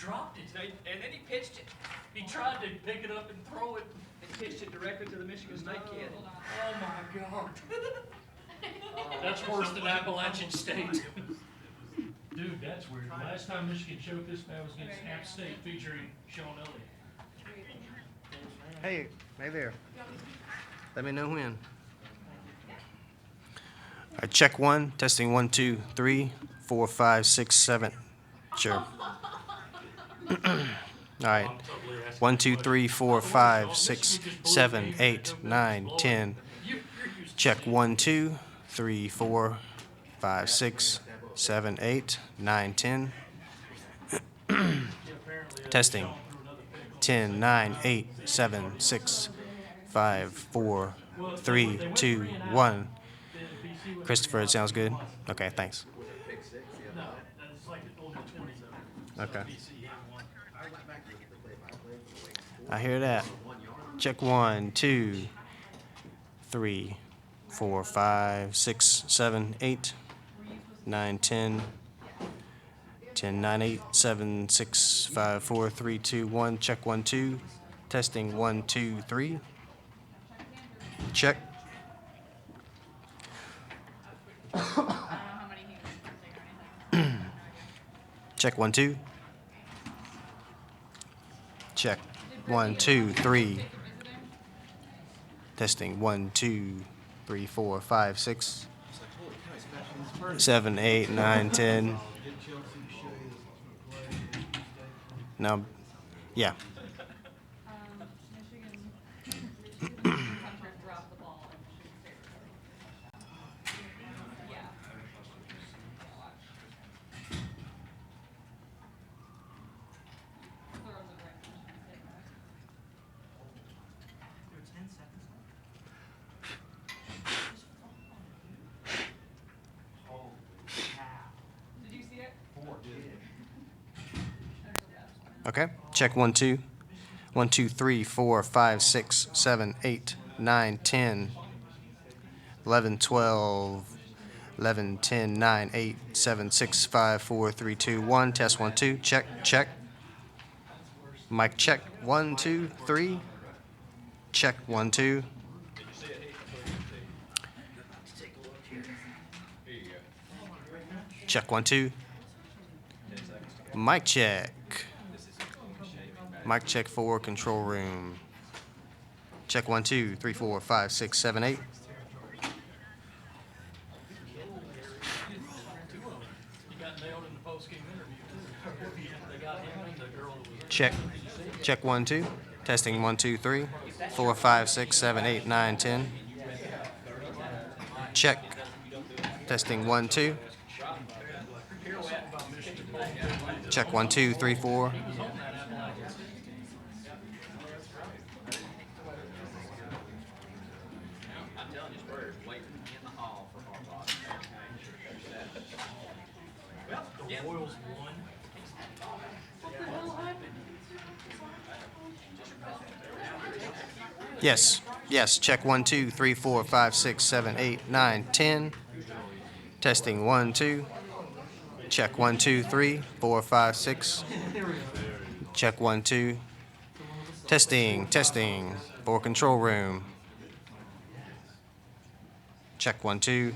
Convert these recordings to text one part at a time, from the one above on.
dropped it. And then he pitched it. He tried to pick it up and throw it and pitched it directly to the Michigan State kid. Oh my God. That's worse than Appalachian State. Dude, that's weird. Last time Michigan choked this man was against App State featuring Sean Elliott. Hey there. Let me know when. All right, check one. Testing 1, 2, 3, 4, 5, 6, 7. Sure. All right. 1, 2, 3, 4, 5, 6, 7, 8, 9, 10. Check 1, 2, 3, 4, 5, 6, 7, 8, 9, 10. Testing. 10, 9, 8, 7, 6, 5, 4, 3, 2, 1. Christopher, it sounds good? Okay, thanks. Okay. I hear that. Check 1, 2, 3, 4, 5, 6, 7, 8, 9, 10. 10, 9, 8, 7, 6, 5, 4, 3, 2, 1. Check 1, 2. Testing 1, 2, 3. Check. Check 1, 2. Check 1, 2, 3. Testing 1, 2, 3, 4, 5, 6, 7, 8, 9, 10. No, yeah. Okay, check 1, 2. 1, 2, 3, 4, 5, 6, 7, 8, 9, 10, 11, 12, 11, 10, 9, 8, 7, 6, 5, 4, 3, 2, 1. Test 1, 2. Check, check. Mic check. 1, 2, 3. Check 1, 2. Check 1, 2. Mic check. Mic check 4, control room. Check 1, 2, 3, 4, 5, 6, 7, 8. Check. Check 1, 2. Testing 1, 2, 3, 4, 5, 6, 7, 8, 9, 10. Check. Testing 1, 2. Check 1, 2, 3, 4. Yes, yes. Check 1, 2, 3, 4, 5, 6, 7, 8, 9, 10. Testing 1, 2. Check 1, 2, 3, 4, 5, 6. Check 1, 2. Testing, testing. For control room. Check 1, 2.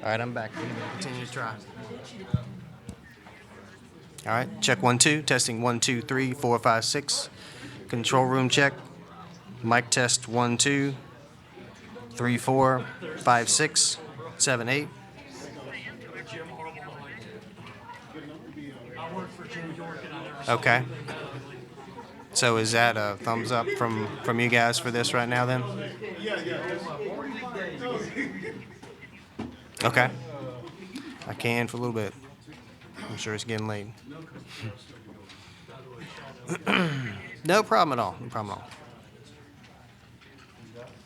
All right, I'm back. Continue to try. All right, check 1, 2. Testing 1, 2, 3, 4, 5, 6. Control room check. Mic test 1, 2, 3, 4, 5, 6, 7, 8. Okay. So is that a thumbs up from you guys for this right now then? Okay. I can for a little bit. I'm sure it's getting late. No problem at all. No problem at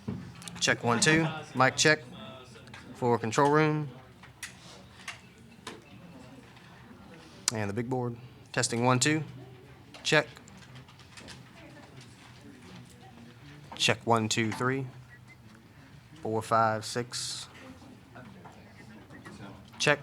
all. Check 1 2. Mic check for control room. And the big board. Testing 1 2. Check. Check 1 2 3 4 5 6. Check.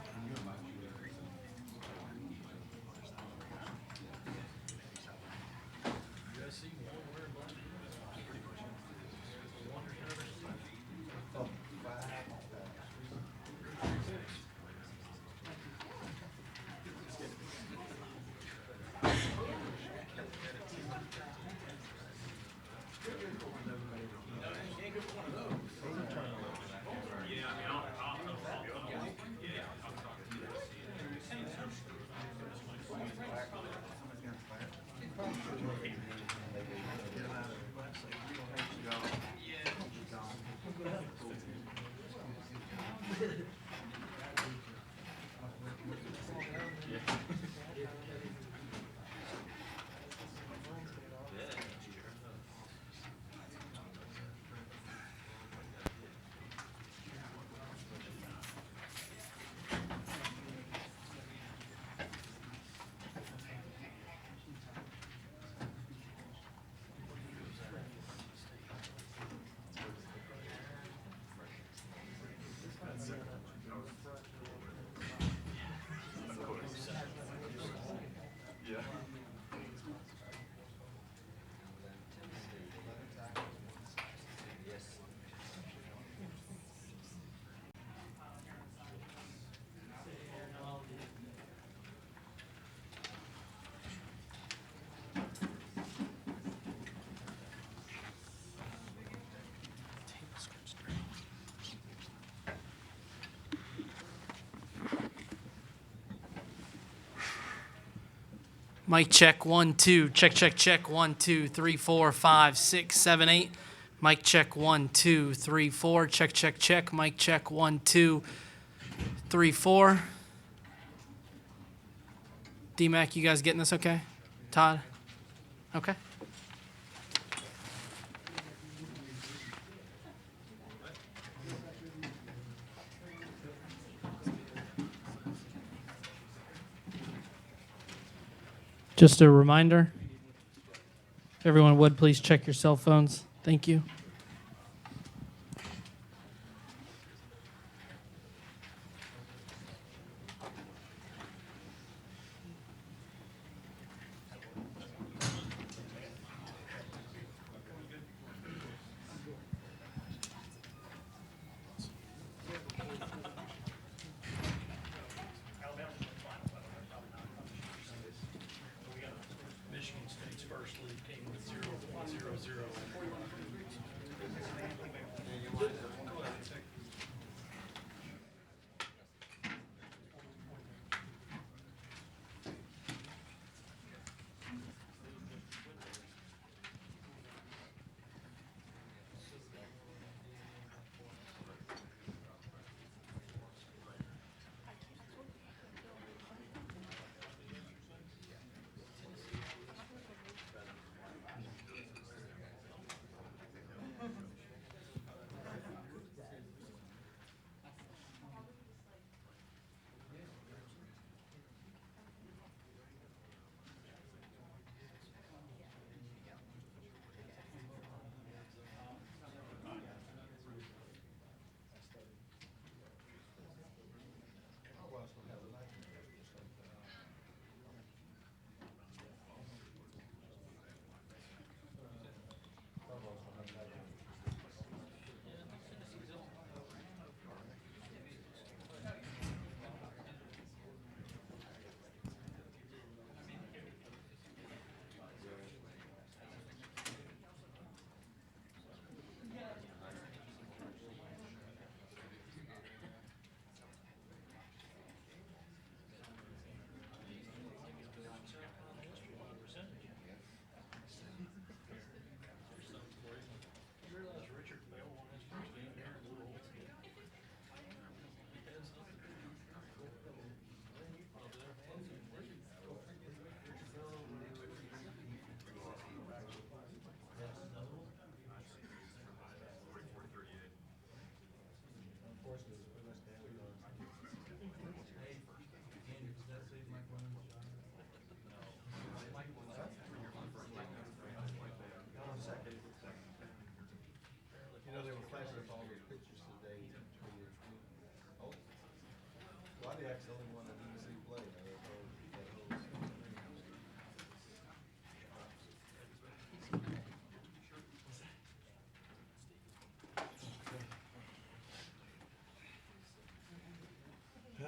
Mic check 1 2. Check check check 1 2 3 4 5 6 7 8. Mic check 1 2 3 4. Check check check. Mic check 1 2 3 4. D-Mac, you guys getting this okay? Todd? Okay. Just a reminder, if everyone would please check your cell phones. Thank you. Michigan State's first league came with 0.00.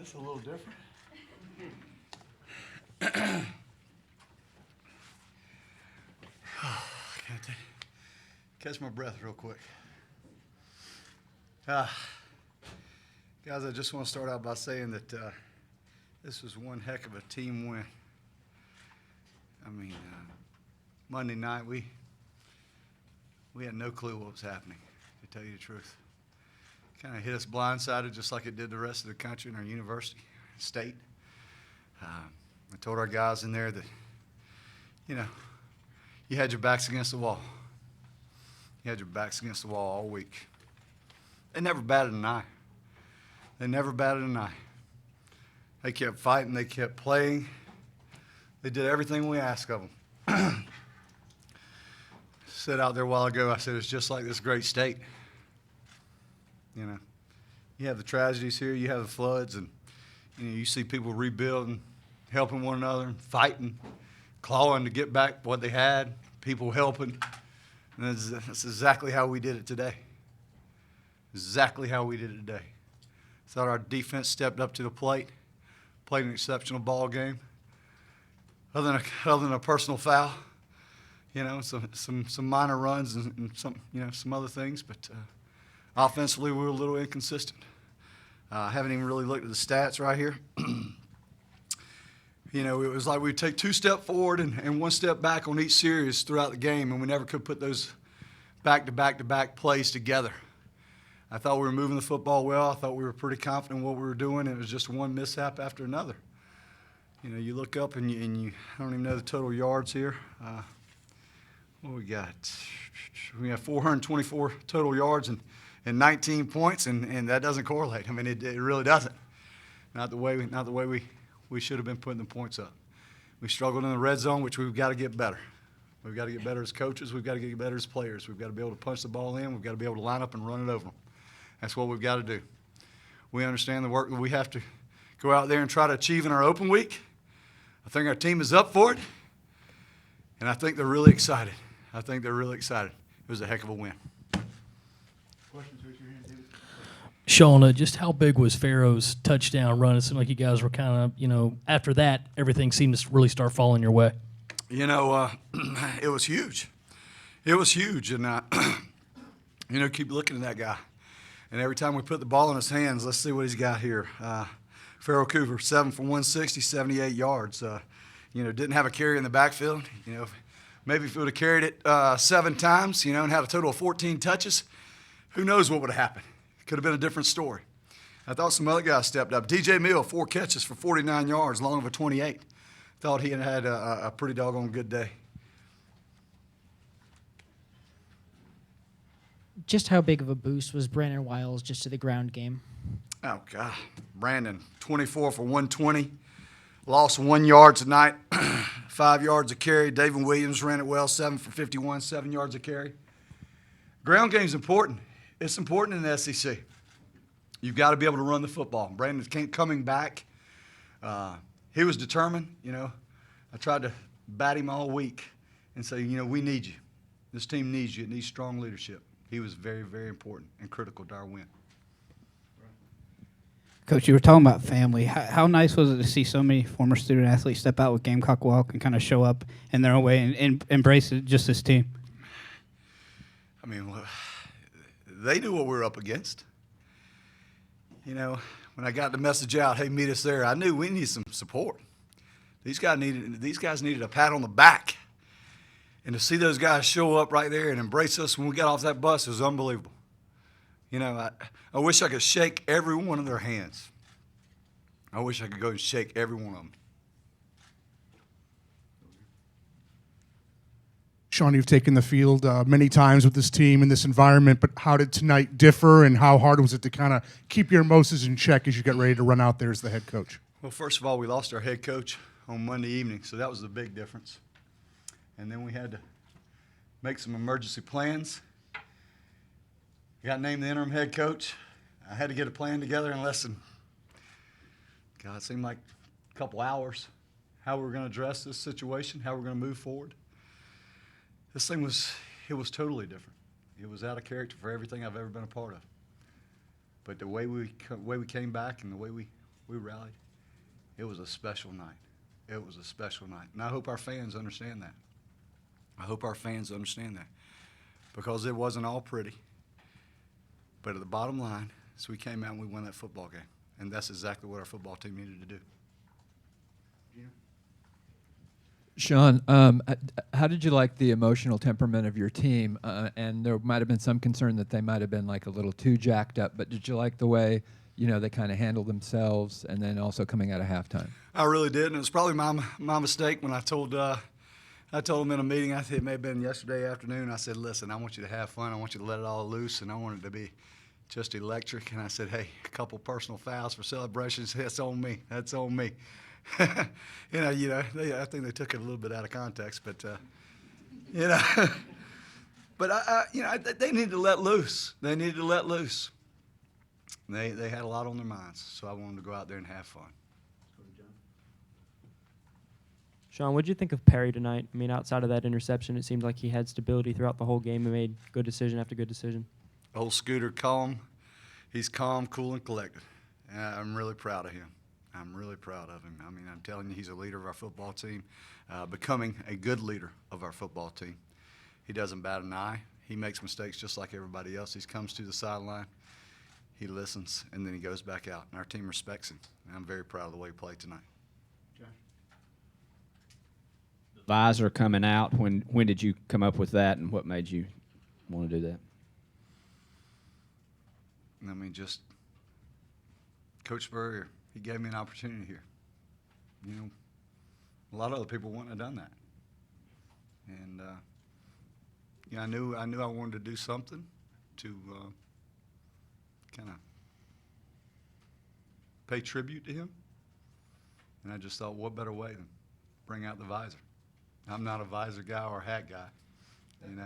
That's a little different. Can I catch my breath real quick? Guys, I just want to start out by saying that this was one heck of a team win. I mean, Monday night we had no clue what was happening, to tell you the truth. Kind of hit us blindsided just like it did the rest of the country and our university, state. I told our guys in there that, you know, you had your backs against the wall. You had your backs against the wall all week. They never batted an eye. They never batted an eye. They kept fighting. They kept playing. They did everything we asked of them. Said out there a while ago, I said, it's just like this great state. You know, you have the tragedies here, you have the floods, and you see people rebuilding, helping one another, fighting, clawing to get back what they had, people helping. And that's exactly how we did it today. Exactly how we did it today. Thought our defense stepped up to the plate, played an exceptional ball game. Other than a personal foul, some minor runs and some other things, but offensively we were a little inconsistent. I haven't even really looked at the stats right here. It was like we'd take 2 steps forward and 1 step back on each series throughout the game, and we never could put those back-to-back plays together. I thought we were moving the football well. I thought we were pretty confident in what we were doing. It was just one mishap after another. You look up and you I don't even know the total yards here. What we got? We have 424 total yards and 19 points, and that doesn't correlate. I mean, it really doesn't. Not the way we should have been putting the points up. We struggled in the red zone, which we've got to get better. We've got to get better as coaches. We've got to get better as players. We've got to be able to punch the ball in. We've got to be able to line up and run it over them. That's what we've got to do. We understand the work that we have to go out there and try to achieve in our open week. I think our team is up for it, and I think they're really excited. It was a heck of a win. Questions? Raise your hand, David. Sean, just how big was Pharaoh's touchdown run? It seemed like you guys were kind of, after that, everything seemed to really start falling your way. It was huge. It was huge, and, keep looking at that guy. And every time we put the ball in his hands, let's see what he's got here. Pharaoh Cooper, 7 for 160, 78 yards. Didn't have a carry in the backfield. Maybe if he would have carried it 7 times, and had a total of 14 touches, who knows what would have happened. It could have been a different story. I thought some other guys stepped up. DJ Mill, 4 catches for 49 yards, long of a 28. Thought he had a pretty doggone good day. Just how big of a boost was Brandon Wiles just to the ground game? Oh, God. Brandon, 24 for 120. Lost 1 yard tonight, 5 yards a carry. David Williams ran it well, 7 for 51, 7 yards a carry. Ground game's important. It's important in the SEC. You've got to be able to run the football. Brandon's coming back. He was determined. I tried to bat him all week and say, we need you. This team needs you. It needs strong leadership. He was very, very important and critical to our win. Coach, you were talking about family. How nice was it to see so many former student athletes step out with Gamecock Walk and kind of show up in their own way and embrace it, just this team? I mean, they knew what we were up against. When I got the message out, hey, meet us there, I knew we needed some support. These guys needed a pat on the back. And to see those guys show up right there and embrace us when we got off that bus was unbelievable. I wish I could shake every one of their hands. I wish I could go and shake every one of them. Sean, you've taken the field many times with this team in this environment, but how did tonight differ, and how hard was it to kind of keep your emotions in check as you get ready to run out there as the head coach? Well, first of all, we lost our head coach on Monday evening, so that was the big difference. And then we had to make some emergency plans. Got named the interim head coach. I had to get a plan together in less than, it seemed like a couple hours, how we were going to address this situation, how we were going to move forward. This thing was totally different. It was out of character for everything I've ever been a part of. But the way we came back and the way We rallied. It was a special night. It was a special night. And I hope our fans understand that. I hope our fans understand that. Because it wasn't all pretty. But at the bottom line is we came out and we won that football game. And that's exactly what our football team needed to do. Sean, how did you like the emotional temperament of your team? And there might have been some concern that they might have been like a little too jacked up, but did you like the way, they kind of handled themselves and then also coming out of halftime? I really did, and it was probably my mistake when I told them in a meeting, I think it may have been yesterday afternoon, I said, listen, I want you to have fun, I want you to let it all loose, and I want it to be just electric. And I said, hey, a couple personal fouls for celebrations, that's on me, that's on me. I think they took it a little bit out of context, but but they needed to let loose. They needed to let loose. They had a lot on their minds, so I wanted them to go out there and have fun. Sean, what did you think of Perry tonight? I mean, outside of that interception, it seemed like he had stability throughout the whole game and made good decision after good decision. Old Scooter, calm. He's calm, cool, and collected. I'm really proud of him. I'm really proud of him. I mean, I'm telling you, he's a leader of our football team, becoming a good leader of our football team. He doesn't bat an eye. He makes mistakes just like everybody else. He comes to the sideline, he listens, and then he goes back out. And our team respects him. And I'm very proud of the way he played tonight. Visor coming out, when did you come up with that, and what made you want to do that? I mean, just Coach Spurrier, he gave me an opportunity here. A lot of other people wouldn't have done that. And I knew I wanted to do something to kind of pay tribute to him. And I just thought, what better way than bring out the visor? I'm not a visor guy or a hat guy, And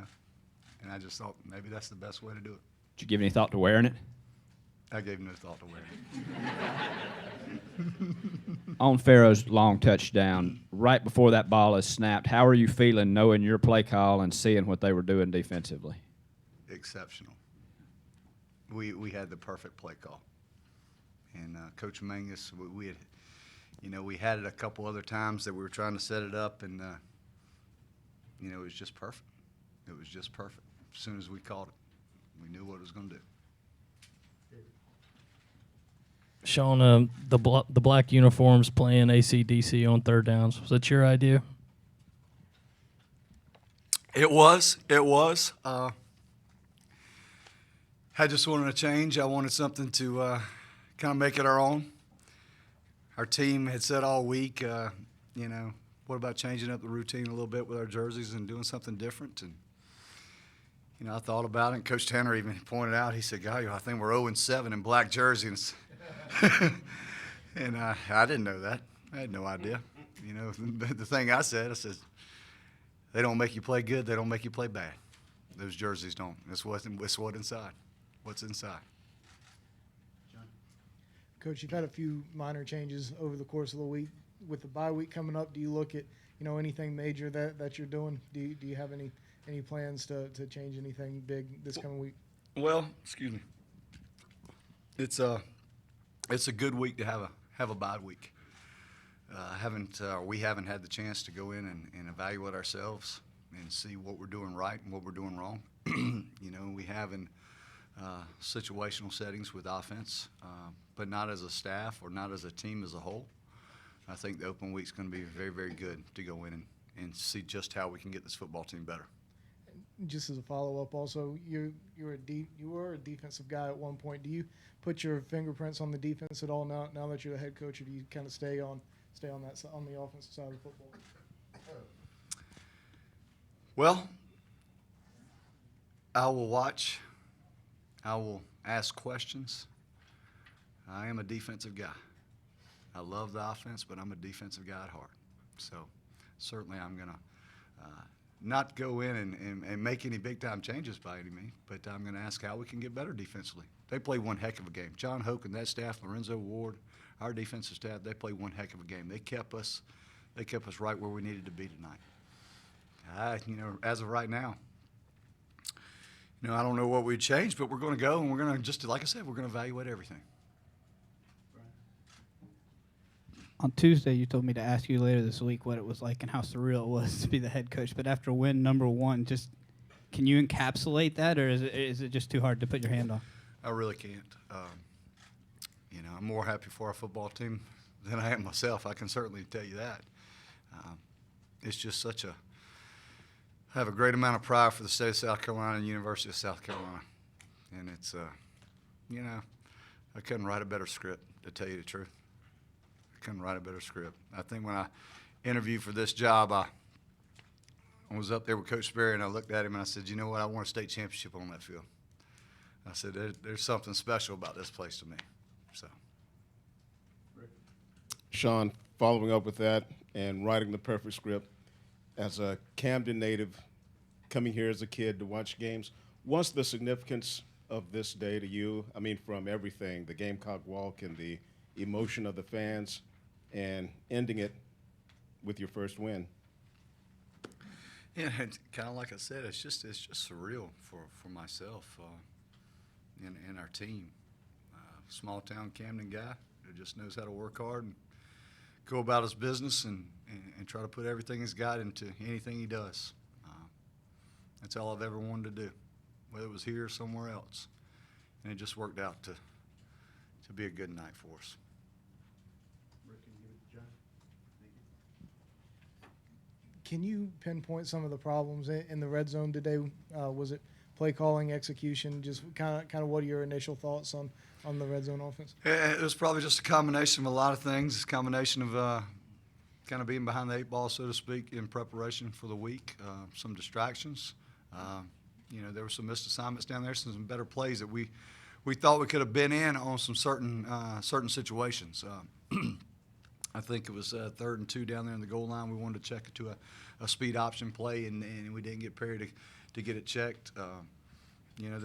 I just thought maybe that's the best way to do it. Did you give any thought to wearing it? I gave no thought to wearing it. On Farrow's long touchdown, right before that ball is snapped, how are you feeling knowing your play call and seeing what they were doing defensively? Exceptional. We had the perfect play call. And Coach Mangus, we had it a couple other times that we were trying to set it up, and it was just perfect. It was just perfect. As soon as we called it, we knew what it was going to do. Sean, the black uniforms playing AC/DC on third downs, was that your idea? It was. I just wanted a change. I wanted something to kind of make it our own. Our team had said all week, what about changing up the routine a little bit with our jerseys and doing something different? And, I thought about it, and Coach Tanner even pointed out, he said, "Guy, I think we're 0-7 in black jerseys." And I didn't know that. I had no idea. The thing I said, they don't make you play good, they don't make you play bad. Those jerseys don't. It's what's inside. What's inside. Coach, you've had a few minor changes over the course of the week. With the bye week coming up, do you look at anything major that you're doing? Do you have any plans to change anything big this coming week? Well, excuse me. It's a good week to have a bye week. We haven't had the chance to go in and evaluate ourselves and see what we're doing right and what we're doing wrong. We have in situational settings with offense, but not as a staff or not as a team as a whole. I think the open week's going to be very, very good to go in and see just how we can get this football team better. Just as a follow-up, also, you were a defensive guy at one point. Do you put your fingerprints on the defense at all now that you're the head coach, or do you kind of stay on the offensive side of the football? Well, I will watch. I will ask questions. I am a defensive guy. I love the offense, but I'm a defensive guy at heart. So certainly I'm going to not go in and make any big-time changes by any means, but I'm going to ask how we can get better defensively. They play one heck of a game. John Hoke and that staff, Lorenzo Ward, our defensive staff, they play one heck of a game. They kept us right where we needed to be tonight. As of right now, I don't know what we'd change, but we're going to go and we're going to, just like I said, we're going to evaluate everything. On Tuesday, you told me to ask you later this week what it was like and how surreal it was to be the head coach. But after win number 1, just can you encapsulate that, or is it just too hard to put your hand on? I really can't. You know, I'm more happy for our football team than I am myself. I can certainly tell you that. It's just such a – I have a great amount of pride for the state of South Carolina and University of South Carolina. And it's, you know, I couldn't write a better script, to tell you the truth. I couldn't write a better script. I think when I interviewed for this job, I was up there with Coach Sperry, and I looked at him and I said, you know what, I want a state championship on that field. I said, there's something special about this place to me. So, Sean, following up with that and writing the perfect script, as a Camden native coming here as a kid to watch games, what's the significance of this day to you? I mean, from everything, the Gamecock walk and the emotion of the fans, and ending it with your first win. yeah, kind of like I said, it's just surreal for myself and our team. Small town Camden guy who just knows how to work hard and go about his business and try to put everything he's got into anything he does. That's all I've ever wanted to do, whether it was here or somewhere else. And it just worked out to be a good night for us. Can you pinpoint some of the problems in the red zone today? Was it play calling, execution? Just kind of what are your initial thoughts on the red zone offense? It was probably just a combination of a lot of things. It's a combination of kind of being behind the 8 ball, so to speak, in preparation for the week. Some distractions. You know, there were some missed assignments down there, some better plays that we thought we could have been in on some certain situations. I think it was 3rd and 2 down there in the goal line. We wanted to check it to a speed option play, and we didn't get Perry to get it checked. You know,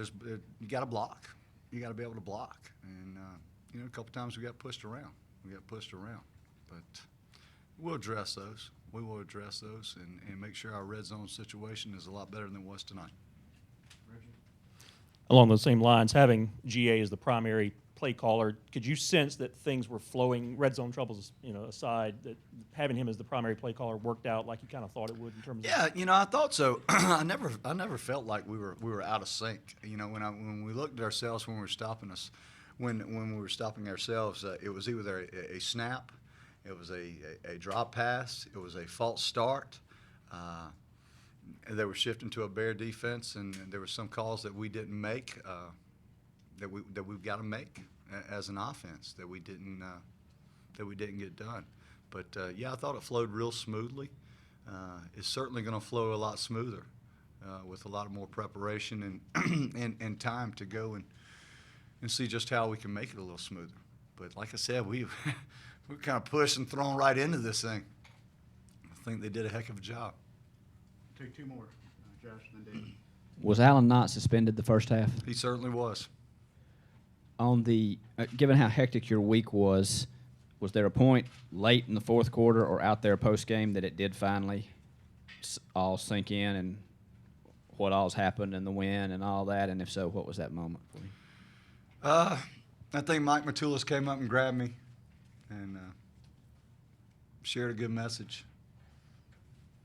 you got to block. You got to be able to block. And, you know, a couple times we got pushed around. But we'll address those. We will address those and make sure our red zone situation is a lot better than it was tonight. Along those same lines, having GA as the primary play caller, could you sense that things were flowing, red zone troubles, you know, aside, that having him as the primary play caller worked out like you kind of thought it would in terms of? Yeah, you know, I thought so. I never felt like we were out of sync. You know, when we looked at ourselves when we were stopping us, when we were stopping ourselves, it was either a snap, it was a drop pass, it was a false start. They were shifting to a bear defense, and there were some calls that we didn't make that we've got to make as an offense that we didn't get done. But yeah, I thought it flowed real smoothly. It's certainly going to flow a lot smoother with a lot more preparation and time to go and see just how we can make it a little smoother. But like I said, we're kind of pushed and thrown right into this thing. I think they did a heck of a job. Take 2 more, Josh, and then David. Was Allen not suspended the first half? He certainly was. On the given how hectic your week was there a point late in the fourth quarter or out there post game that it did finally all sink in and what all's happened and the win and all that? And if so, what was that moment for you? I think Mike Matulis came up and grabbed me and shared a good message.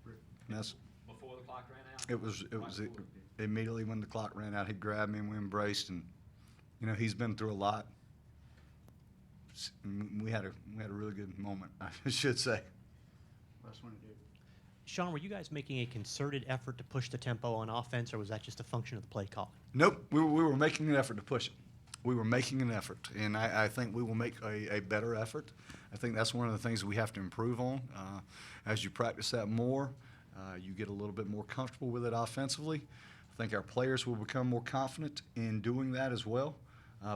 And that's Before the clock ran out? It was immediately when the clock ran out. He grabbed me and we embraced, and you know, he's been through a lot. We had a really good moment, I should say. Last one to do. Sean, were you guys making a concerted effort to push the tempo on offense, or was that just a function of the play calling? Nope, we were making an effort to push it. We were making an effort, and I think we will make a better effort. I think that's one of the things we have to improve on. As you practice that more, you get a little bit more comfortable with it offensively. I think our players will become more confident in doing that as well.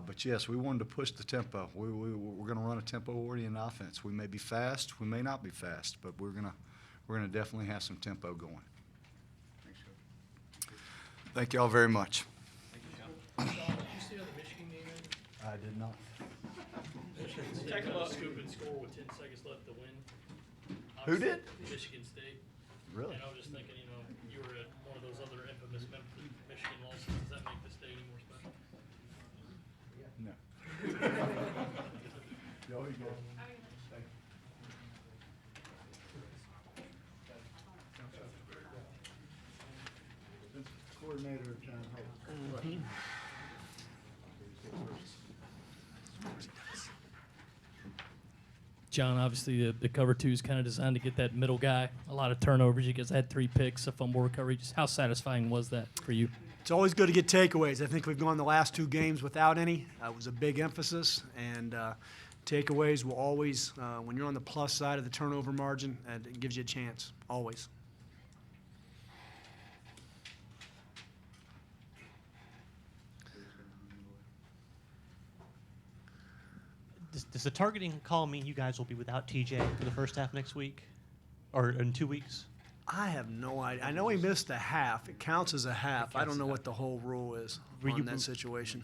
But yes, we wanted to push the tempo. We're going to run a tempo-oriented offense. We may be fast, we may not be fast, but we're going to definitely have some tempo going. Thanks, Coach. Thank you all very much. Sean, did you see how the Michigan game ended? I did not. Tackle up, scoop and score with 10 seconds left to win. Who did? Michigan State. Really? And I was just thinking, you know, you were at one of those other infamous Michigan losses. Does that make this day any more special? No. Yo, you go. Thank you. coordinator, John Hope. John, obviously the cover two is kind of designed to get that middle guy. A lot of turnovers. You guys had 3 picks, a fumble recovery. Just how satisfying was that for you? It's always good to get takeaways. I think we've gone the last 2 games without any. It was a big emphasis, and takeaways will always, when you're on the plus side of the turnover margin, it gives you a chance, always. Does the targeting call mean you guys will be without TJ for the first half next week, or in 2 weeks? I have no idea. I know he missed a half. It counts as a half. I don't know what the whole rule is on that situation.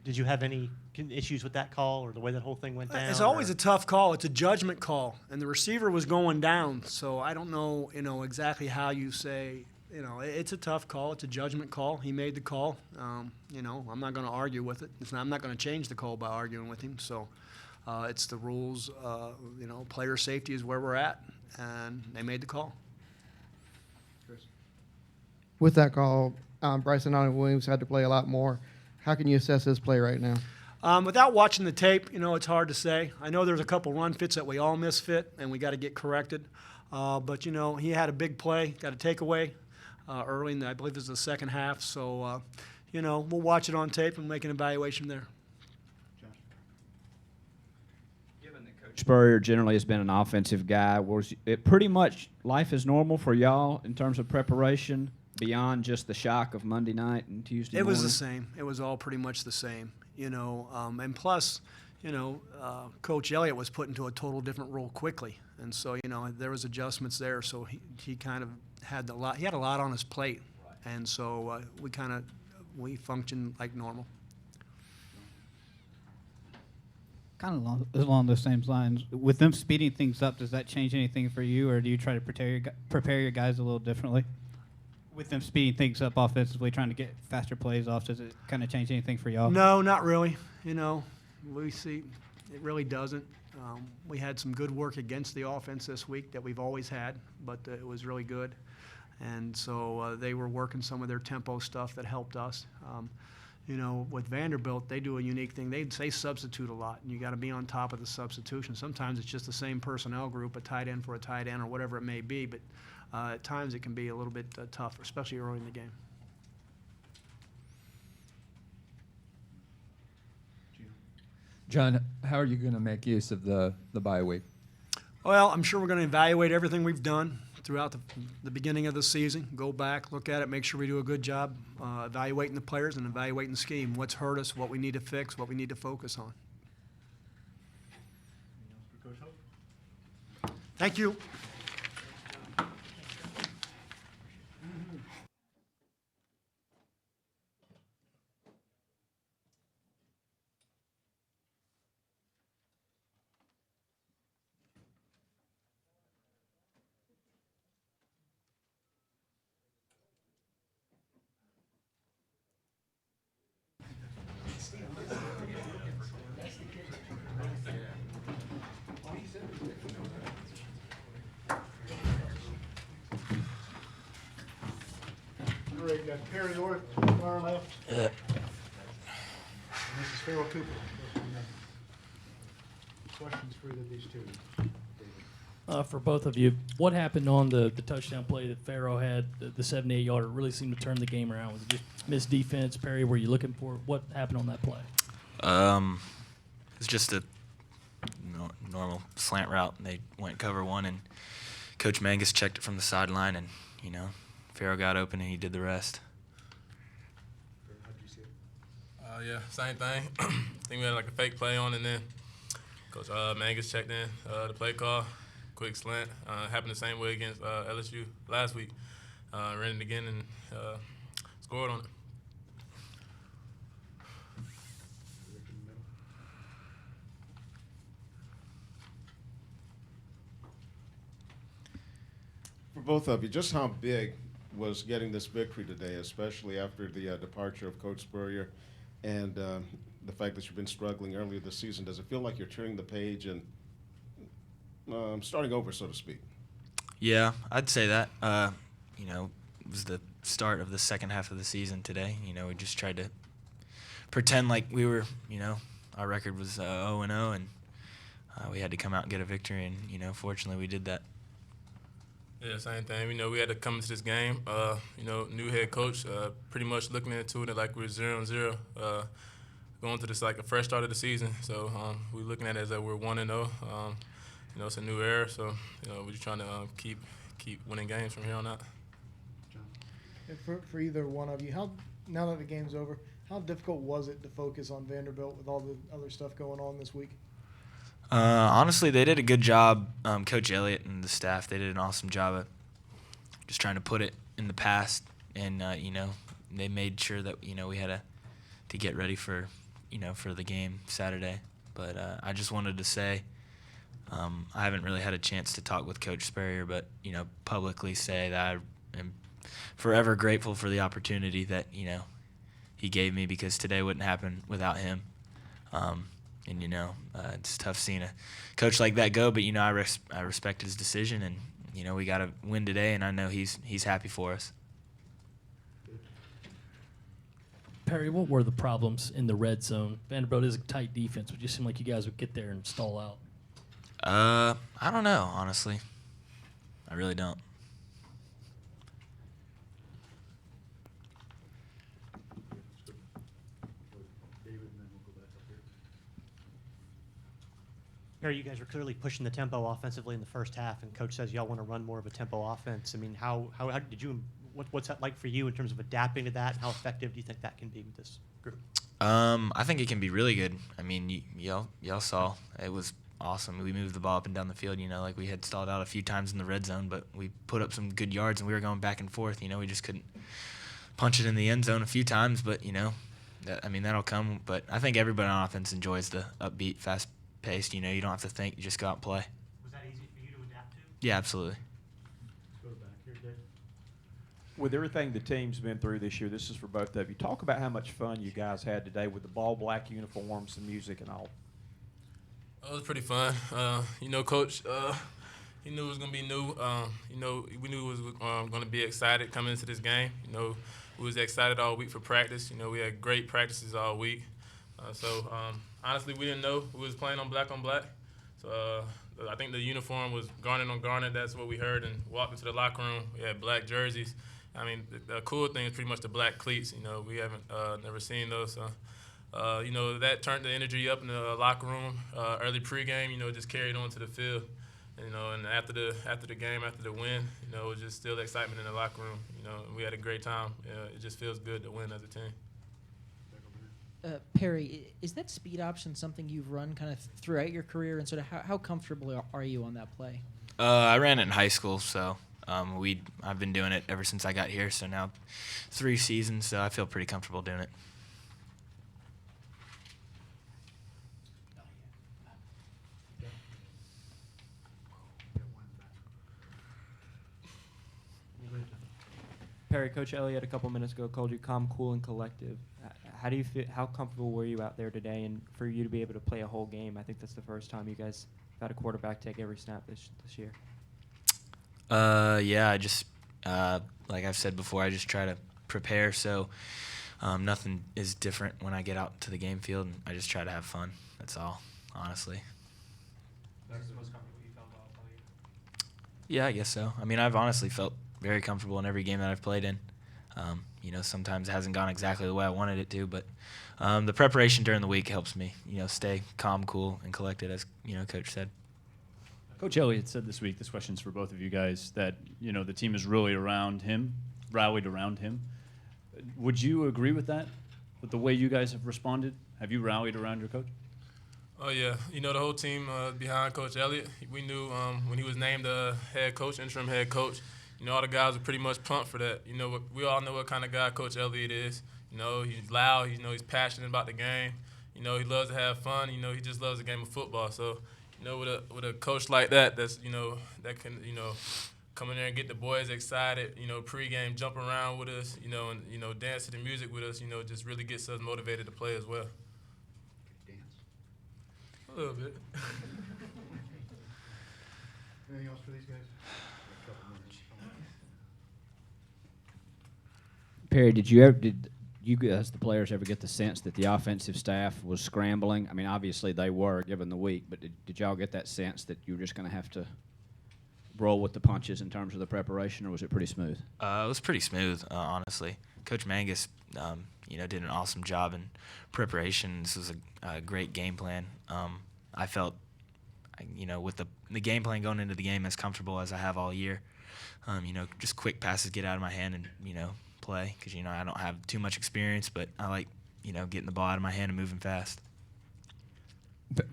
Did you have any issues with that call or the way that whole thing went down? It's always a tough call. It's a judgment call, and the receiver was going down. So I don't know, exactly how you say. It's a tough call. It's a judgment call. He made the call. I'm not going to argue with it. I'm not going to change the call by arguing with him. So it's the rules. Player safety is where we're at, and they made the call. With that call, Bryson Williams had to play a lot more. How can you assess his play right now? Without watching the tape, it's hard to say. I know there's a couple run fits that we all misfit, and we got to get corrected. But he had a big play, got a takeaway early in, I believe it was the second half. So, we'll watch it on tape and make an evaluation there. Spurrier generally has been an offensive guy. Was it pretty much life as normal for y'all in terms of preparation beyond just the shock of Monday night and Tuesday morning? It was the same. It was all pretty much the same, and plus, Coach Elliott was put into a total different role quickly, and so there was adjustments there. So he kind of had he had a lot on his plate, and so we functioned like normal. Kind of along those same lines. With them speeding things up, does that change anything for you, or do you try to prepare your guys a little differently? With them speeding things up offensively, trying to get faster plays off, does it kind of change anything for y'all? No, not really. We see it really doesn't. We had some good work against the offense this week that we've always had, but it was really good. And so they were working some of their tempo stuff that helped us. With Vanderbilt, they do a unique thing. They substitute a lot, and you got to be on top of the substitution. Sometimes it's just the same personnel group, a tight end for a tight end or whatever it may be, but at times it can be a little bit tough, especially early in the game. John, how are you going to make use of the bye week? Well, I'm sure we're going to evaluate everything we've done throughout the beginning of the season, go back, look at it, make sure we do a good job evaluating the players and evaluating the scheme, what's hurt us, what we need to fix, what we need to focus on. Thank you. Great, got Perry North, far left. And this is Farrell Cooper. Questions for these two? For both of you, what happened on the touchdown play that Farrell had, the 78-yarder, really seemed to turn the game around? Was it just missed defense? Perry, were you looking for? What happened on that play? It's just a normal slant route. They went cover one, and Coach Mangus checked it from the sideline, and, Farrell got open, and he did the rest. Yeah, same thing. I think we had like a fake play on, and then Coach Mangus checked in the play call, quick slant. Happened the same way against LSU last week. Ran it again and scored on it. For both of you, just how big was getting this victory today, especially after the departure of Coach Spurrier and the fact that you've been struggling earlier this season? Does it feel like you're turning the page and starting over, so to speak? Yeah, I'd say that. It was the start of the second half of the season today. You know, we just tried to pretend like we were, you know, our record was 0-0, and we had to come out and get a victory, and, you know, fortunately we did that. Yeah, same thing. You know, we had to come into this game, you know, new head coach, pretty much looking into it like we're 0-0, going to this like a fresh start of the season. So we're looking at it as that we're 1-0. You know, it's a new era, so, you know, we're just trying to keep winning games from here on out. For either one of you, now that the game's over, how difficult was it to focus on Vanderbilt with all the other stuff going on this week? Honestly, they did a good job. Coach Elliott and the staff, they did an awesome job of just trying to put it in the past, and you know, they made sure that, you know, we had to get ready for, you know, for the game Saturday. But I just wanted to say, I haven't really had a chance to talk with Coach Spurrier, but, you know, publicly say that I am forever grateful for the opportunity that, you know, he gave me, because today wouldn't happen without him. And, you know, it's tough seeing a coach like that go, but, you know, I respect his decision, and, you know, we got to win today, and I know he's happy for us. Perry, what were the problems in the red zone? Vanderbilt is a tight defense. It just seemed like you guys would get there and stall out. I don't know, honestly. I really don't. Perry, you guys were clearly pushing the tempo offensively in the first half, and Coach says y'all want to run more of a tempo offense. I mean, how did you? What's that like for you in terms of adapting to that? How effective do you think that can be with this group? I think it can be really good. I mean, y'all saw it was awesome. We moved the ball up and down the field. You know, like we had stalled out a few times in the red zone, but we put up some good yards, and we were going back and forth. You know, we just couldn't punch it in the end zone a few times, but, you know, that'll come. But I think everybody on offense enjoys the upbeat, fast-paced. You know, you don't have to think; you just go out and play. Was that easy for you to adapt to? Yeah, absolutely. With everything the team's been through this year, this is for both of you. Talk about how much fun you guys had today with the ball black uniforms, the music, and all. It was pretty fun. You know, Coach, he knew it was going to be new. You know, we knew it was going to be excited coming into this game. You know, we was excited all week for practice. You know, we had great practices all week. So, honestly, we didn't know we was playing on black. So, I think the uniform was garnet on garnet. That's what we heard, and walked into the locker room. We had black jerseys. I mean, the cool thing is pretty much the black cleats. You know, we haven't never seen those. So, you know, that turned the energy up in the locker room. Early pregame, you know, just carried on to the field. You know, and after the game, after the win, you know, it was just still excitement in the locker room. You know, we had a great time. It just feels good to win as a team. Perry, is that speed option something you've run kind of throughout your career, and sort of how comfortable are you on that play? I ran it in high school, so I've been doing it ever since I got here. So now 3 seasons, so I feel pretty comfortable doing it. Perry, Coach Elliott a couple minutes ago called you calm, cool, and collective. How do you feel? How comfortable were you out there today, and for you to be able to play a whole game? I think that's the first time you guys have had a quarterback take every snap this year. Yeah, I just like I've said before, I just try to prepare. So nothing is different when I get out to the game field, and I just try to have fun. That's all, honestly. That's the most comfortable you felt all year? Yeah, I guess so. I mean, I've honestly felt very comfortable in every game that I've played in. You know, sometimes it hasn't gone exactly the way I wanted it to, but the preparation during the week helps me, you know, stay calm, cool, and collected, as, you know, Coach said. Coach Elliott said this week, this question's for both of you guys, that, you know, the team is really around him, rallied around him. Would you agree with that, with the way you guys have responded? Have you rallied around your coach? Oh, yeah. You know, the whole team behind Coach Elliott, we knew when he was named the head coach, interim head coach, you know, all the guys were pretty much pumped for that. You know, we all know what kind of guy Coach Elliott is. You know, he's loud. You know, he's passionate about the game. You know, he loves to have fun. You know, he just loves the game of football. So, you know, with a coach like that, that's, you know, that can, you know, come in there and get the boys excited, you know, pregame, jump around with us, you know, and, you know, dance to the music with us, you know, just really gets us motivated to play as well. Dance. A little bit. Anything else for these guys? Perry, did you guys, the players, ever get the sense that the offensive staff was scrambling? I mean, obviously they were given the week, but did y'all get that sense that you were just going to have to roll with the punches in terms of the preparation, or was it pretty smooth? It was pretty smooth, honestly. Coach Mangus, did an awesome job in preparation. This was a great game plan. I felt, with the game plan going into the game as comfortable as I have all year. Just quick passes get out of my hand and, play because, I don't have too much experience, but I like, getting the ball out of my hand and moving fast.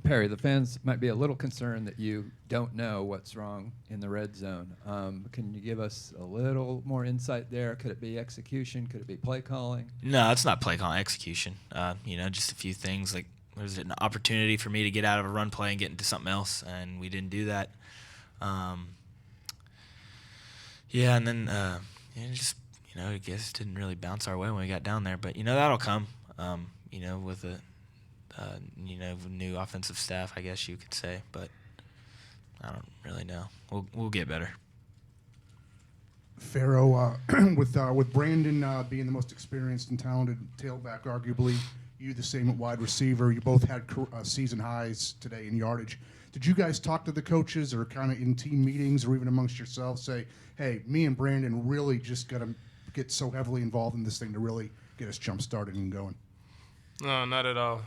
Perry, the fans might be a little concerned that you don't know what's wrong in the red zone. Can you give us a little more insight there? Could it be execution? Could it be play calling? No, it's not play calling, execution. Just a few things like there's an opportunity for me to get out of a run play and get into something else, and we didn't do that. And then I guess it didn't really bounce our way when we got down there, but that'll come. With a new offensive staff, I guess you could say, but I don't really know. We'll get better. Pharaoh, with Brandon being the most experienced and talented tailback, arguably, you the same at wide receiver. You both had season highs today in yardage. Did you guys talk to the coaches or kind of in team meetings or even amongst yourselves say, hey, me and Brandon really just got to get so heavily involved in this thing to really get us jump started and going? No, not at all.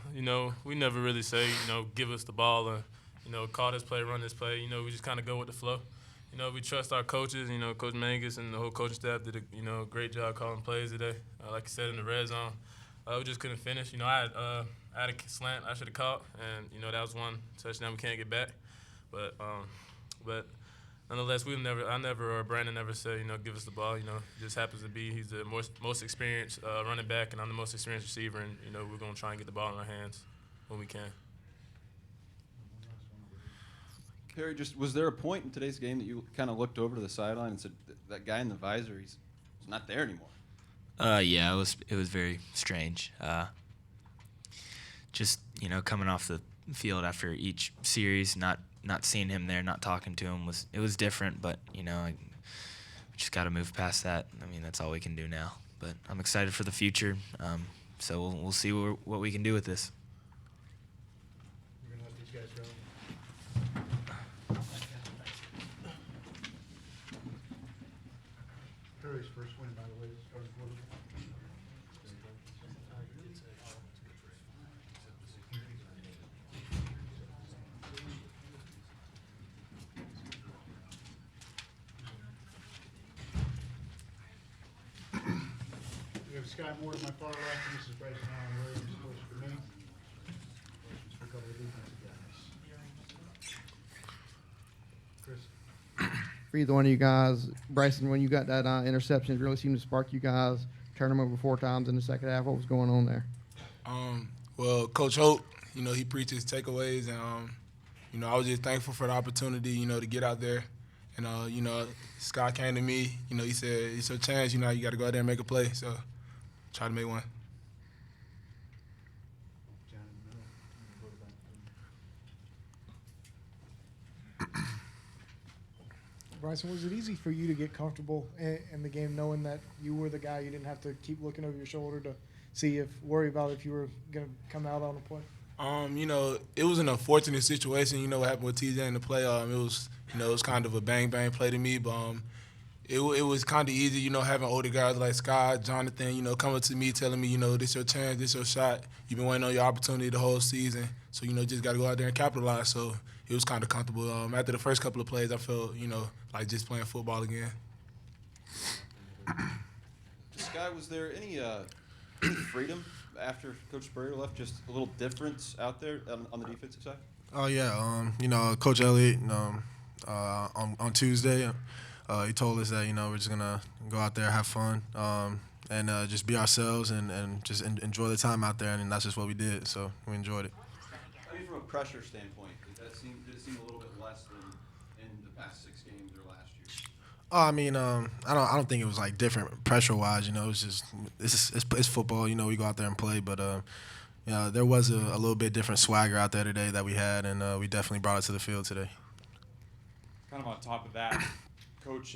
We never really say, give us the ball or, call this play, run this play. We just kind of go with the flow. We trust our coaches. Coach Mangus and the whole coaching staff did a great job calling plays today. Like you said, in the red zone, we just couldn't finish. I had a slant I should have caught, and that was one touchdown we can't get back. But nonetheless, I never or Brandon never said give us the ball. It just happens to be he's the most experienced running back, and I'm the most experienced receiver, and we're gonna try and get the ball in our hands when we can. Perry, was there a point in today's game that you kind of looked over to the sideline and said, that guy in the visor, he's not there anymore? Yeah, it was very strange. Just coming off the field after each series, not seeing him there, not talking to him was different. But we just got to move past that. I mean, that's all we can do now. But I'm excited for the future. So we'll see what we can do with this. We're gonna let these guys go. Perry's first win, by the way, starting quarter. We have Scott Moore to my far left, and this is Bryson Allen Williams, close for me. Questions for a couple of defensive guys. Chris? For either one of you guys, Bryson, when you got that interception, it really seemed to spark you guys. Turn them over 4 times in the second half. What was going on there? Well, Coach Hope, he preaches takeaways, and I was just thankful for the opportunity, to get out there. And Scott came to me, he said, it's your chance, you got to go out there and make a play. So try to make one. Bryson, was it easy for you to get comfortable in the game knowing that you were the guy, you didn't have to keep looking over your shoulder to worry about if you were going to come out on a play? It was an unfortunate situation, what happened with TJ in the play. It was kind of a bang-bang play to me, but it was kind of easy, having older guys like Scott, Jonathan, coming to me telling me, this your chance, this your shot. You've been waiting on your opportunity the whole season, so, just got to go out there and capitalize. So it was kind of comfortable. After the first couple of plays, I felt, like just playing football again. Sky, was there any freedom after Coach Spurrier left? Just a little difference out there on the defensive side? Oh yeah, Coach Elliott, on Tuesday, he told us that we're just gonna go out there, have fun, and just be ourselves and just enjoy the time out there, and that's just what we did. So we enjoyed it. I mean, from a pressure standpoint, did it seem a little bit less than in the past 6 games or last year? I don't think it was like different pressure wise. It was just it's football. We go out there and play, but there was a little bit different swagger out there today that we had, and we definitely brought it to the field today. Kind of on top of that, Coach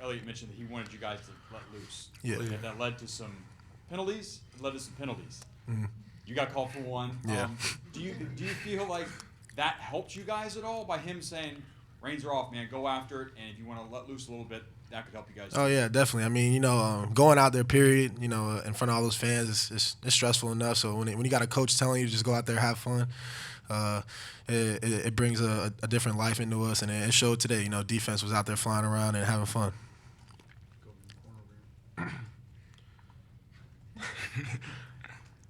Elliott mentioned that he wanted you guys to let loose. Yeah. And that led to some penalties. It led to some penalties. Mhm. You got called for one. Yeah. Do you feel like that helped you guys at all by him saying, "Reins are off, man. Go after it, and if you want to let loose a little bit, that could help you guys." Oh yeah, definitely. I mean, going out there, period, in front of all those fans, it's stressful enough. So when you got a coach telling you to just go out there, have fun, it brings a different life into us, and it showed today. Defense was out there flying around and having fun.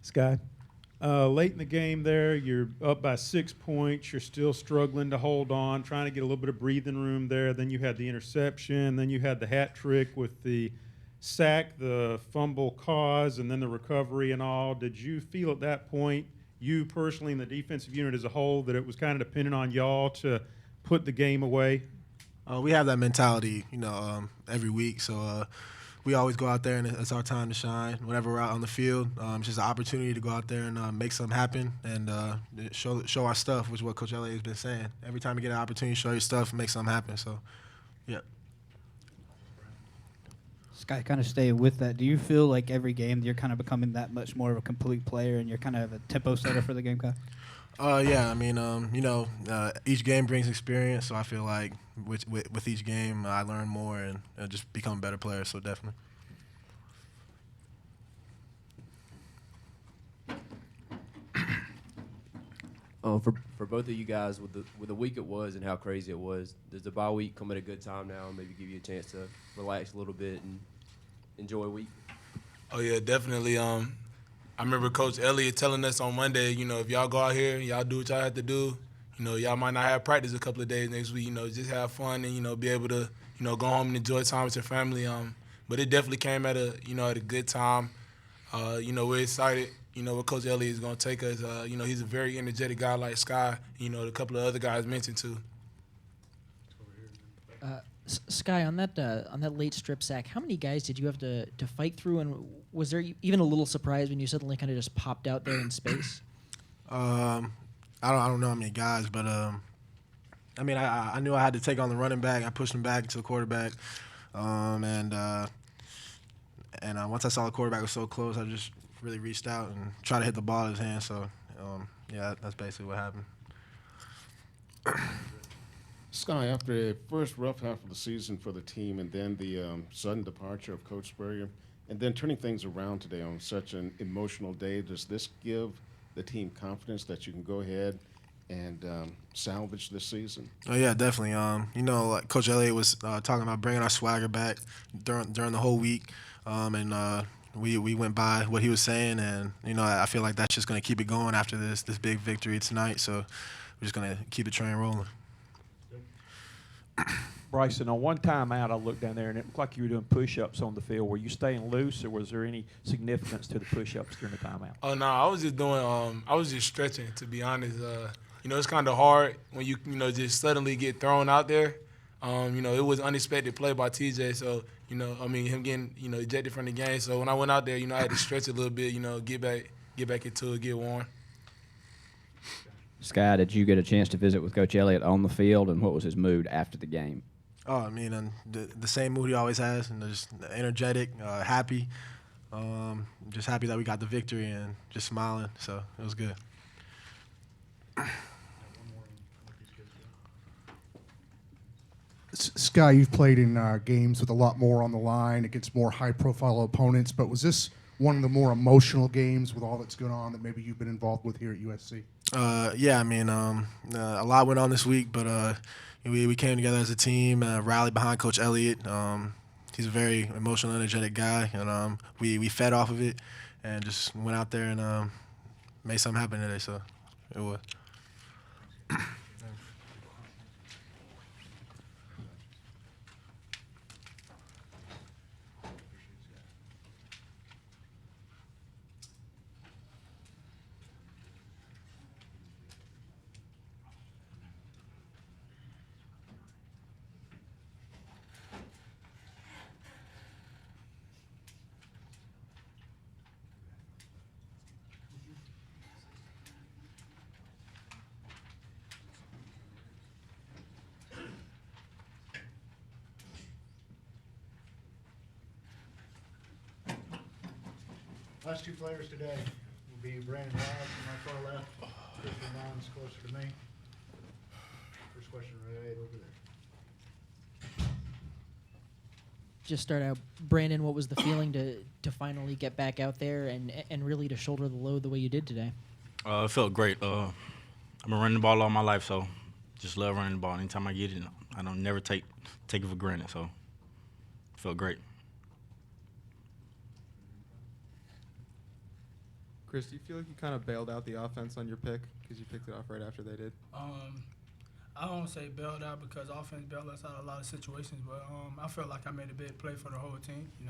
Sky, late in the game there, you're up by 6 points. You're still struggling to hold on, trying to get a little bit of breathing room there. Then you had the interception. Then you had the hat trick with the sack, the fumble cause, and then the recovery and all. Did you feel at that point, you personally and the defensive unit as a whole, that it was kind of dependent on y'all to put the game away? We have that mentality, every week. So we always go out there, and it's our time to shine. Whenever we're out on the field, it's just an opportunity to go out there and make something happen and show our stuff, which is what Coach Elliott has been saying. Every time you get an opportunity to show your stuff and make something happen. So, yeah. Sky, kind of staying with that, do you feel like every game you're kind of becoming that much more of a complete player and you're kind of a tempo setter for the game, Kyle? Yeah, I mean, each game brings experience, so I feel like with each game I learn more and just become a better player, so definitely. For both of you guys, with the week it was and how crazy it was, does the bye week come at a good time now and maybe give you a chance to relax a little bit and enjoy a week? Oh yeah, definitely. I remember Coach Elliott telling us on Monday, if y'all go out here and y'all do what y'all have to do, y'all might not have practice a couple of days next week, just have fun and, be able to, go home and enjoy time with your family. But it definitely came at a good time. We're excited, where Coach Elliott is going to take us. He's a very energetic guy like Sky, a couple of other guys mentioned too. Sky, on that late strip sack, how many guys did you have to fight through, and was there even a little surprise when you suddenly kind of just popped out there in space? I don't know how many guys, but I mean I knew I had to take on the running back. I pushed him back to the quarterback, and once I saw the quarterback was so close, I just really reached out and tried to hit the ball in his hand. So yeah, that's basically what happened. Sky, after a first rough half of the season for the team and then the sudden departure of Coach Spurrier, and then turning things around today on such an emotional day, does this give the team confidence that you can go ahead and salvage this season? Oh yeah, definitely. Like Coach Elliott was talking about bringing our swagger back during the whole week, and we went by what he was saying, and I feel like that's just going to keep it going after this big victory tonight. So we're just going to keep the train rolling. Bryson, on one time out, I looked down there and it looked like you were doing push-ups on the field. Were you staying loose, or was there any significance to the push-ups during the timeout? Oh no, I was just doing. I was just stretching, to be honest. It's kind of hard when you just suddenly get thrown out there. It was unexpected play by TJ, so him getting ejected from the game. So when I went out there, I had to stretch a little bit, get back into it, get warm. Sky, did you get a chance to visit with Coach Elliott on the field, and what was his mood after the game? Oh, I mean, and the same mood he always has, and just energetic, happy. Just happy that we got the victory and just smiling. So it was good. Sky, you've played in games with a lot more on the line against more high-profile opponents, but was this one of the more emotional games with all that's going on that maybe you've been involved with here at USC? Yeah, I mean, a lot went on this week, but we came together as a team, rallied behind Coach Elliott. He's a very emotional, energetic guy, and we fed off of it and just went out there and made something happen today, so it was. Last two players today will be Brandon Wild to my far left, Christian Vines closer to me. First question right over there. Just start out, Brandon. What was the feeling to finally get back out there and really to shoulder the load the way you did today? It felt great. I've been running the ball all my life, so just love running the ball. Anytime I get it, I don't never take it for granted. So it felt great. Chris, do you feel like you kind of bailed out the offense on your pick because you picked it off right after they did? I don't say bailed out because offense bailed us out of a lot of situations, but I felt like I made a big play for the whole team, you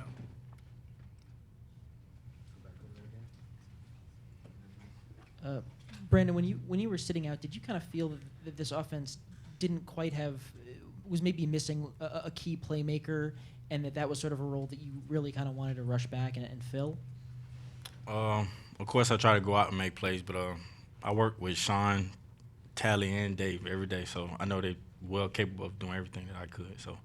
know. Brandon, when you were sitting out, did you kind of feel that this offense didn't quite have, was maybe missing a key playmaker, and that was sort of a role that you really kind of wanted to rush back and fill? Of course, I try to go out and make plays, but I work with Sean, Tally, and Dave every day, so I know they're well capable of doing everything that I could. So,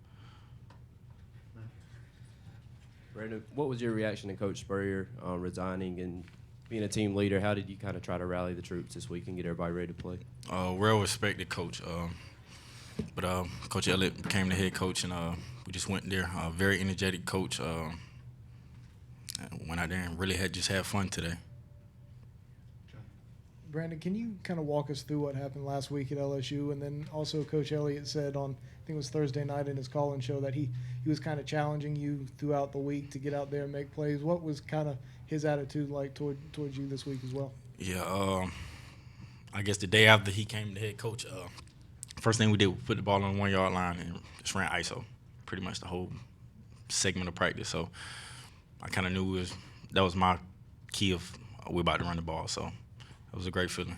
Brandon, what was your reaction to Coach Spurrier resigning and being a team leader? How did you kind of try to rally the troops this week and get everybody ready to play? Well-respected coach, but Coach Elliott became the head coach, and we just went there. Very energetic coach. Went out there and really just had fun today. Brandon, can you kind of walk us through what happened last week at LSU? And then also Coach Elliott said on, I think it was Thursday night in his call-in show, that he was kind of challenging you throughout the week to get out there and make plays. What was kind of his attitude like towards you this week as well? Yeah, I guess the day after he came to head coach, first thing we did was put the ball on the 1 yard line and just ran ISO pretty much the whole segment of practice. So I kind of knew that was my key of we're about to run the ball. So it was a great feeling.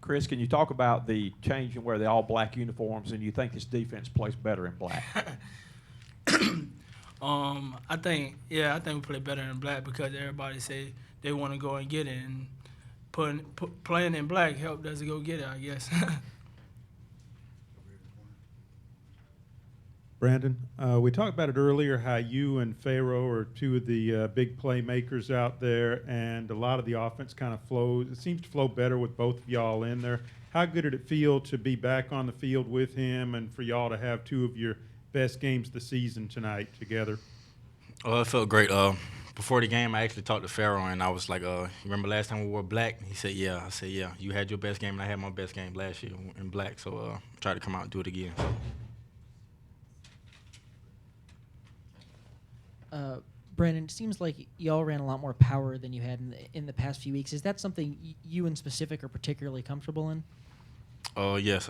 Chris, can you talk about the change in wear the all-black uniforms, and you think this defense plays better in black? I think we play better in black because everybody say they want to go and get it, and playing in black helped us to go get it, I guess. Brandon, we talked about it earlier, how you and Pharaoh are two of the big playmakers out there, and a lot of the offense kind of flows. It seems to flow better with both of y'all in there. How good did it feel to be back on the field with him and for y'all to have two of your best games of the season tonight together? It felt great. Before the game, I actually talked to Pharaoh, and I was like, you remember last time we wore black? He said, yeah. I said, yeah, you had your best game, and I had my best game last year in black, so try to come out and do it again. Brandon, it seems like y'all ran a lot more power than you had in the past few weeks. Is that something you in specific are particularly comfortable in? Yes.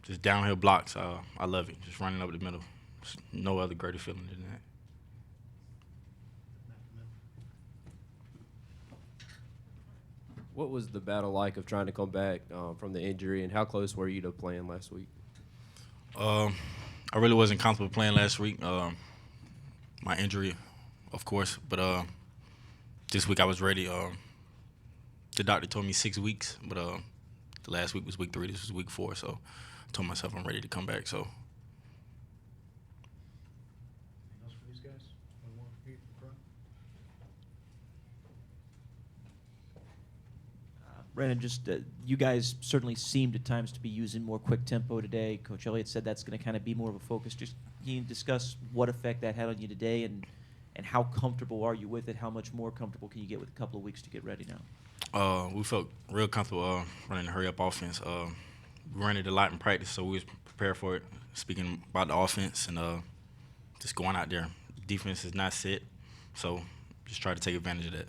Just downhill blocks. I love it. Just running up the middle. There's no other greater feeling than that. What was the battle like of trying to come back from the injury, and how close were you to playing last week? I really wasn't comfortable playing last week. My injury, of course, but this week I was ready. The doctor told me 6 weeks, but the last week was week 3. This was week 4, so I told myself I'm ready to come back. So. Anything else for these guys? One more here in front. Brandon, just you guys certainly seemed at times to be using more quick tempo today. Coach Elliott said that's going to kind of be more of a focus. Just can you discuss what effect that had on you today, and how comfortable are you with it? How much more comfortable can you get with a couple of weeks to get ready now? We felt real comfortable running a hurry-up offense. We ran it a lot in practice, so we was prepared for it. Speaking about the offense and just going out there. Defense is not set, so just try to take advantage of that.